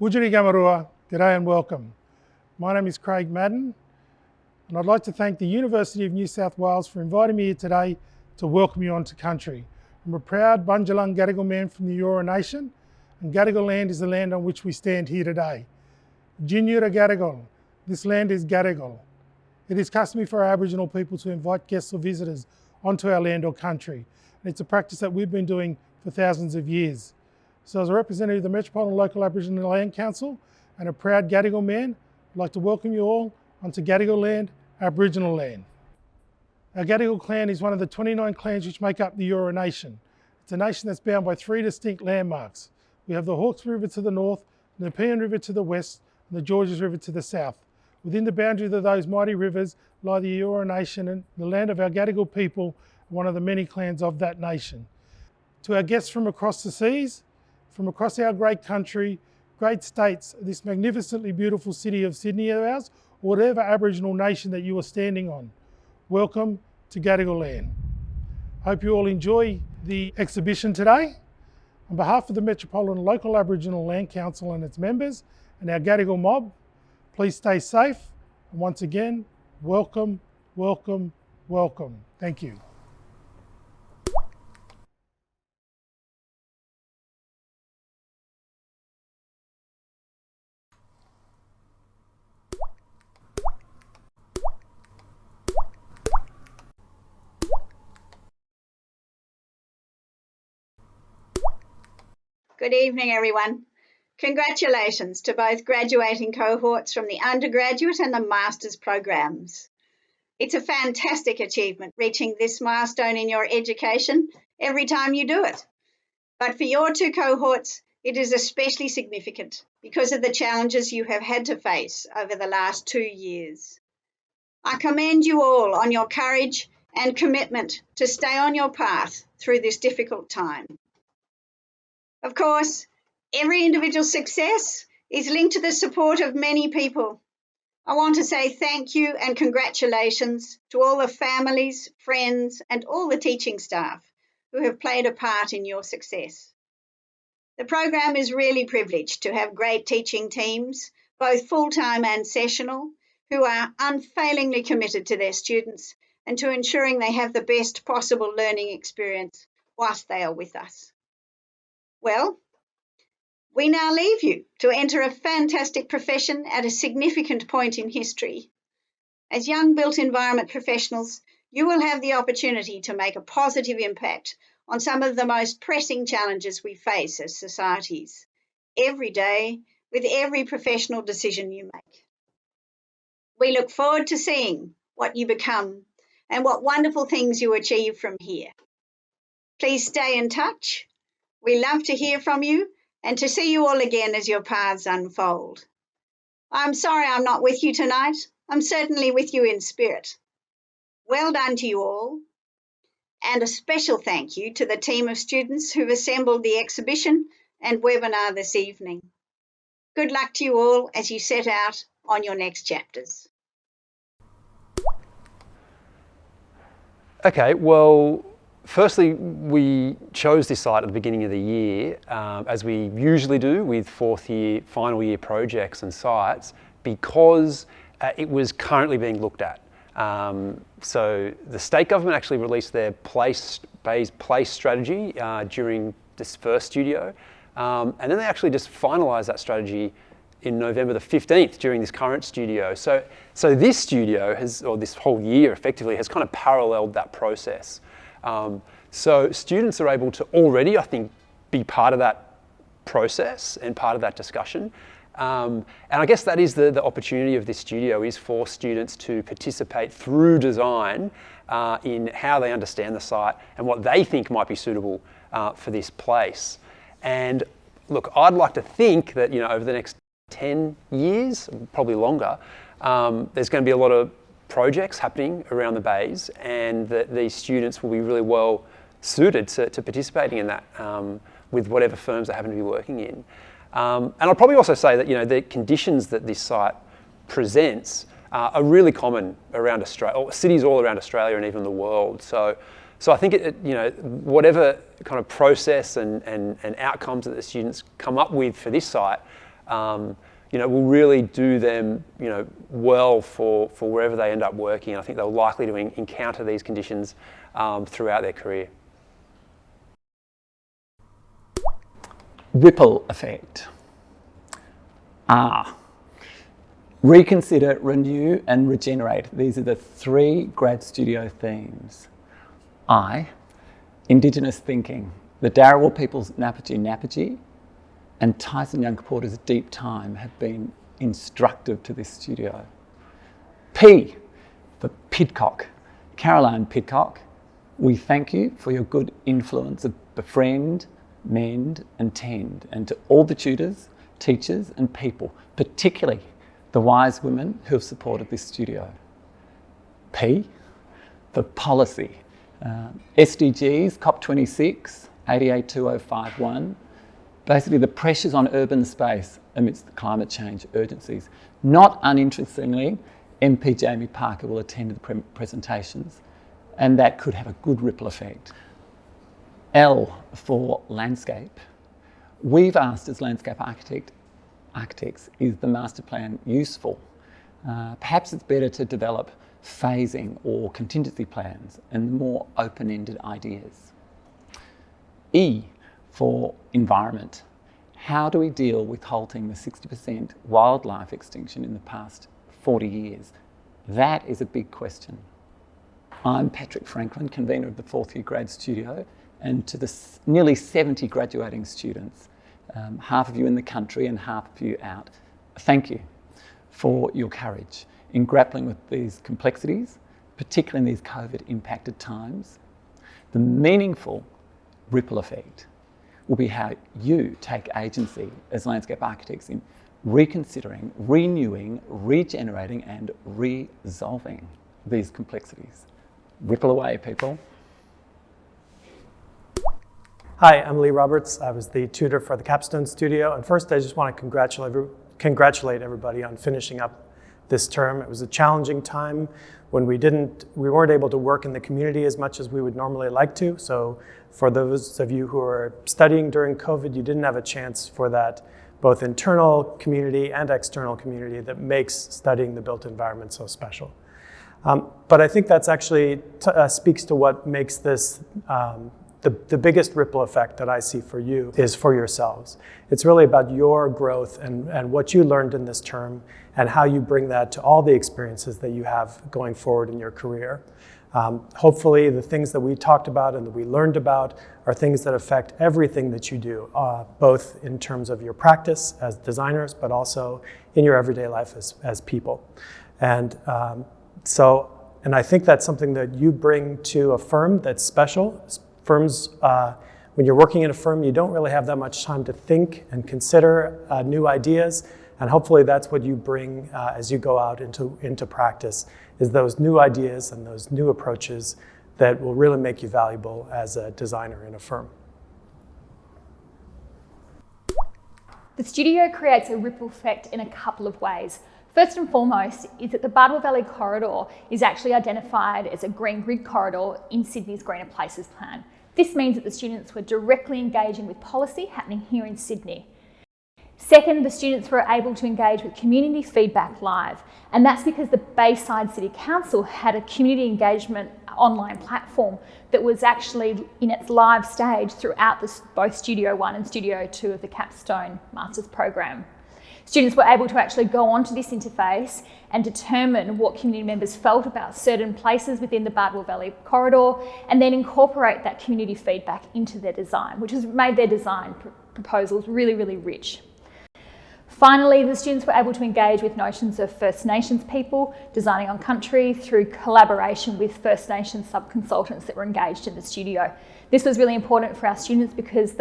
Wujiri Gamarua, g'day and welcome. My name is Craig Madden, and I'd like to thank the University of New South Wales for inviting me here today to welcome you onto country. I'm a proud Bundjalung Gadigal man from the Eora Nation, and Gadigal land is the land on which we stand here today. Jinyura Gadigal, this land is Gadigal. It is customary for our Aboriginal people to invite guests or visitors onto our land or country, and it's a practice that we've been doing for thousands of years. So as a representative of the Metropolitan Local Aboriginal Land Council and a proud Gadigal man, I'd like to welcome you all onto Gadigal land, Aboriginal land. Our Gadigal clan is one of the 29 clans which make up the Eora Nation. It's a nation that's bound by 3 distinct landmarks. We have the Hawkesbury River to the north, the Nepean River to the west, and the Georges River to the south. Within the boundaries of those mighty rivers lie the Eora Nation and the land of our Gadigal people, one of the many clans of that nation. To our guests from across the seas, from across our great country, great states, this magnificently beautiful city of Sydney of ours, or whatever Aboriginal nation that you are standing on, welcome to Gadigal land. I hope you all enjoy the exhibition today. On behalf of the Metropolitan Local Aboriginal Land Council and its members and our Gadigal mob, please stay safe, and once again, welcome, welcome, welcome. Thank you. Good evening, everyone. Congratulations to both graduating cohorts from the undergraduate and the master's programs. It's a fantastic achievement reaching this milestone in your education every time you do it. But for your 2 cohorts, it is especially significant because of the challenges you have had to face over the last 2 years. I commend you all on your courage and commitment to stay on your path through this difficult time. Of course, every individual success is linked to the support of many people. I want to say thank you and congratulations to all the families, friends, and all the teaching staff who have played a part in your success. The program is really privileged to have great teaching teams, both full-time and sessional, who are unfailingly committed to their students and to ensuring they have the best possible learning experience whilst they are with us. Well, we now leave you to enter a fantastic profession at a significant point in history. As young built environment professionals, you will have the opportunity to make a positive impact on some of the most pressing challenges we face as societies, every day, with every professional decision you make. We look forward to seeing what you become and what wonderful things you achieve from here. Please stay in touch. We love to hear from you and to see you all again as your paths unfold. I'm sorry I'm not with you tonight. I'm certainly with you in spirit. Well done to you all. And a special thank you to the team of students who've assembled the exhibition and webinar this evening. Good luck to you all as you set out on your next chapters. Okay, well, firstly, we chose this site at the beginning of the year, as we usually do with final year projects and sites, because it was currently being looked at. So the state government actually released their Bays Place strategy during this first studio, and then they actually just finalised that strategy in November the 15th during this current studio. So this studio or this whole year effectively has kind of paralleled that process. So students are able to already, I think, be part of that process and part of that discussion. And I guess that is the opportunity of this studio, is for students to participate through design in how they understand the site and what they think might be suitable for this place. And look, I'd like to think that, over the next 10 years, probably longer, there's going to be a lot of projects happening around the bays, and that these students will be really well suited to participating in that with whatever firms they happen to be working in. And I'll probably also say that the conditions that this site presents are really common around Australia, or cities all around Australia and even the world. So I think whatever kind of process and outcomes that the students come up with for this site, will really do them, well for wherever they end up working. I think they're likely to encounter these conditions throughout their career. Ripple effect. Reconsider, renew and regenerate. These are the 3 grad studio themes. I, Indigenous thinking. The Darawal people's Napaji and Tyson Yunkaporta's Deep Time have been instructive to this studio. P, for Pidcock. Caroline Pidcock, we thank you for your good influence of befriend, mend and tend, and to all the tutors, teachers and people, particularly the wise women who have supported this studio. P, for policy. SDGs, COP26, 882051, basically the pressures on urban space amidst the climate change urgencies. Not uninterestingly, MP Jamie Parker will attend the presentations, and that could have a good ripple effect. L, for landscape. We've asked as landscape architects, is the master plan useful? Perhaps it's better to develop phasing or contingency plans and more open-ended ideas. E, for environment. How do we deal with halting the 60% wildlife extinction in the past 40 years? That is a big question. I'm Patrick Franklin, convener of the 4th year grad studio, and to the nearly 70 graduating students, half of you in the country and half of you out, thank you for your courage in grappling with these complexities, particularly in these COVID impacted times. The meaningful ripple effect will be how you take agency as landscape architects in reconsidering, renewing, regenerating and resolving these complexities. Ripple away, people. Hi, I'm Lee Roberts. I was the tutor for the Capstone Studio. And first, I just want to congratulate everybody on finishing up this term. It was a challenging time when we weren't able to work in the community as much as we would normally like to. So for those of you who are studying during COVID, you didn't have a chance for that, both internal community and external community that makes studying the built environment so special. But I think that's actually speaks to what makes this the biggest ripple effect that I see for you is for yourselves. It's really about your growth and what you learned in this term and how you bring that to all the experiences that you have going forward in your career. Hopefully the things that we talked about and that we learned about are things that affect everything that you do, both in terms of your practice as designers, but also in your everyday life as people. And I think that's something that you bring to a firm that's special. Firms, when you're working in a firm, you don't really have that much time to think and consider new ideas, and hopefully that's what you bring as you go out into practice, is those new ideas and those new approaches that will really make you valuable as a designer in a firm. The studio creates a ripple effect in a couple of ways. First and foremost is that the Bardwell Valley Corridor is actually identified as a green grid corridor in Sydney's Greener Places Plan. This means that the students were directly engaging with policy happening here in Sydney. Second, the students were able to engage with community feedback live, and that's because the Bayside City Council had a community engagement online platform that was actually in its live stage throughout both Studio 1 and Studio 2 of the Capstone Masters program. Students were able to actually go onto this interface and determine what community members felt about certain places within the Bardwell Valley Corridor, and then incorporate that community feedback into their design, which has made their design proposals really, really rich. Finally, the students were able to engage with notions of First Nations people designing on country through collaboration with First Nations sub-consultants that were engaged in the studio. This was really important for our students because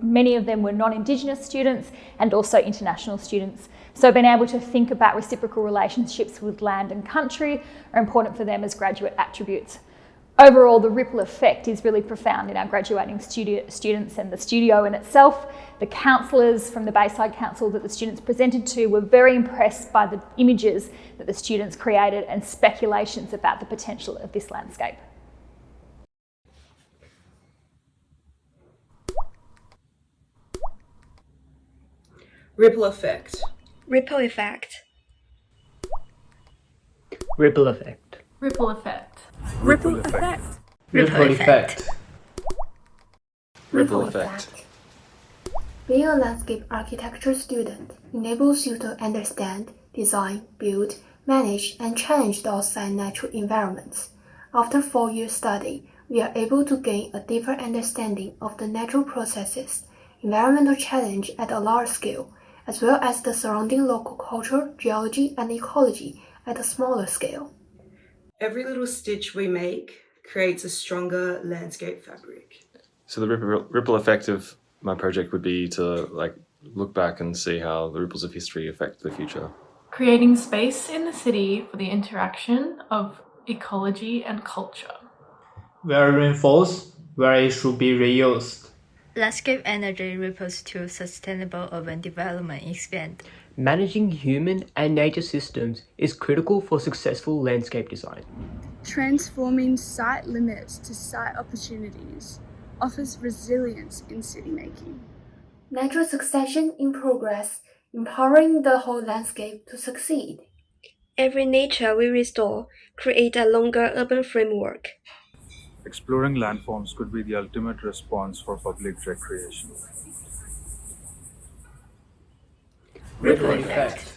many of them were non-Indigenous students and also international students. So being able to think about reciprocal relationships with land and country are important for them as graduate attributes. Overall, the ripple effect is really profound in our graduating students and the studio in itself. The counsellors from the Bayside Council that the students presented to were very impressed by the images that the students created and speculations about the potential of this landscape. Ripple effect. Ripple effect. Ripple effect. Ripple effect. Ripple effect. Ripple effect. Ripple effect. Being a landscape architecture student enables you to understand, design, build, manage, and challenge the outside natural environments. After 4 years study, we are able to gain a deeper understanding of the natural processes, environmental challenge at a large scale, as well as the surrounding local culture, geology, and ecology at a smaller scale. Every little stitch we make creates a stronger landscape fabric. So the ripple effect of my project would be to look back and see how the ripples of history affect the future. Creating space in the city for the interaction of ecology and culture. Where rain falls, where it should be reused. Landscape energy ripples to sustainable urban development expand. Managing human and nature systems is critical for successful landscape design. Transforming site limits to site opportunities offers resilience in city making. Natural succession in progress, empowering the whole landscape to succeed. Every nature we restore create a longer urban framework. Exploring landforms could be the ultimate response for public recreation. Ripple effect.